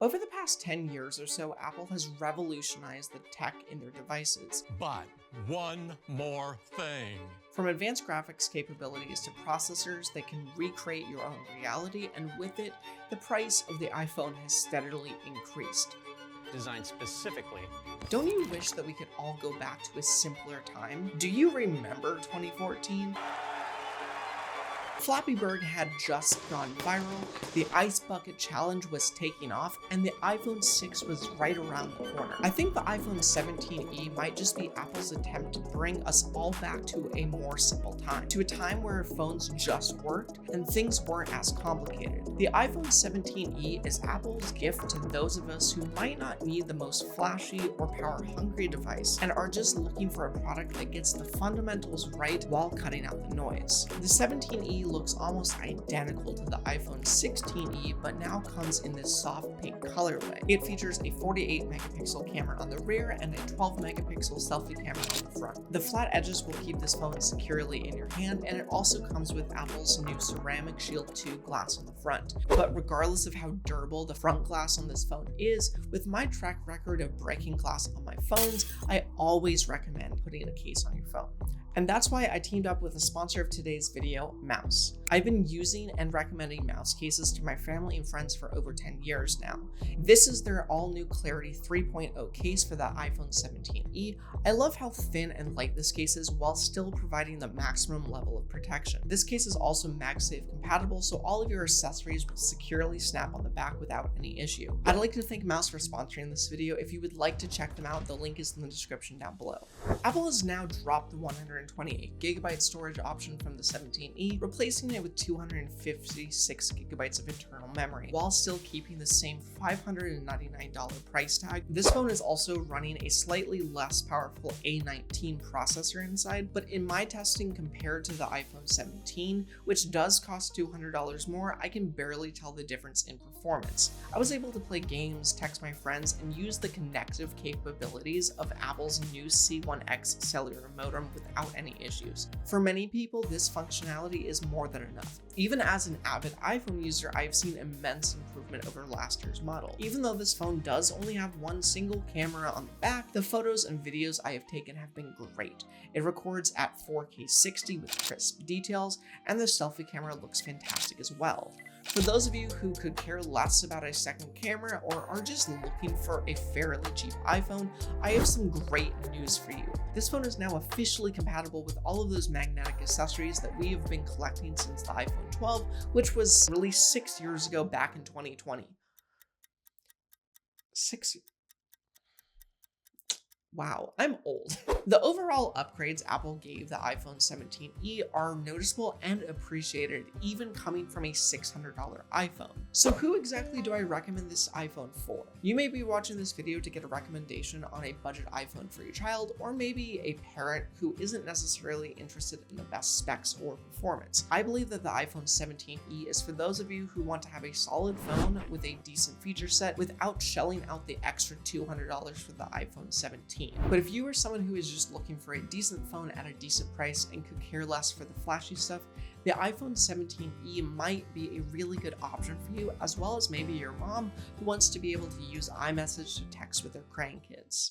Over the past 10 years or so, Apple has revolutionized the tech in their devices. But one more thing. From advanced graphics capabilities to processors that can recreate your own reality, and with it, the price of the iPhone has steadily increased. Designed specifically. Don't you wish that we could all go back to a simpler time? Do you remember 2014? Flappy Bird had just gone viral, the Ice Bucket Challenge was taking off, and the iPhone 6 was right around the corner. I think the iPhone 17e might just be Apple's attempt to bring us all back to a more simple time, to a time where phones just worked and things weren't as complicated. The iPhone 17e is Apple's gift to those of us who might not need the most flashy or power-hungry device and are just looking for a product that gets the fundamentals right while cutting out the noise. The 17e looks almost identical to the iPhone 16e, but now comes in this soft pink colorway. It features a 48 megapixel camera on the rear and a 12 megapixel selfie camera on the front. The flat edges will keep this phone securely in your hand, and it also comes with Apple's new Ceramic Shield 2 glass on the front. But regardless of how durable the front glass on this phone is, with my track record of breaking glass on my phones, I always recommend putting a case on your phone. And that's why I teamed up with the sponsor of today's video, Mouse. I've been using and recommending mouse cases to my family and friends for over 10 years now. This is their all-new Clarity 3.0 case for the iPhone 17e. I love how thin and light this case is while still providing the maximum level of protection. This case is also MagSafe compatible, so all of your accessories will securely snap on the back without any issue. I'd like to thank Mouse for sponsoring this video. If you would like to check them out, the link is in the description down below. Apple has now dropped the 128 gigabyte storage option from the 17e, replacing it with 256 gigabytes of internal memory, while still keeping the same $599 price tag. This phone is also running a slightly less powerful A19 processor inside, but in my testing compared to the iPhone 17, which does cost $200 more, I can barely tell the difference in performance. I was able to play games, text my friends, and use the connective capabilities of Apple's new C1X cellular modem without any issues. For many people, this functionality is more than enough. Even as an avid iPhone user, I've seen immense improvement over last year's model. Even though this phone does only have one single camera on the back, the photos and videos I have taken have been great. It records at 4K 60 with crisp details, and the selfie camera looks fantastic as well. For those of you who could care less about a second camera or are just looking for a fairly cheap iPhone, I have some great news for you. This phone is now officially compatible with all of those magnetic accessories that we have been collecting since the iPhone 12, which was released 6 years ago back in 2020. Wow, I'm old. The overall upgrades Apple gave the iPhone 17e are noticeable and appreciated, even coming from a $600 iPhone. So who exactly do I recommend this iPhone for? You may be watching this video to get a recommendation on a budget iPhone for your child, or maybe a parent who isn't necessarily interested in the best specs or performance. I believe that the iPhone 17e is for those of you who want to have a solid phone with a decent feature set without shelling out the extra $200 for the iPhone 17. But if you are someone who is just looking for a decent phone at a decent price and could care less for the flashy stuff, the iPhone 17e might be a really good option for you, as well as maybe your mom who wants to be able to use iMessage to text with their grandkids.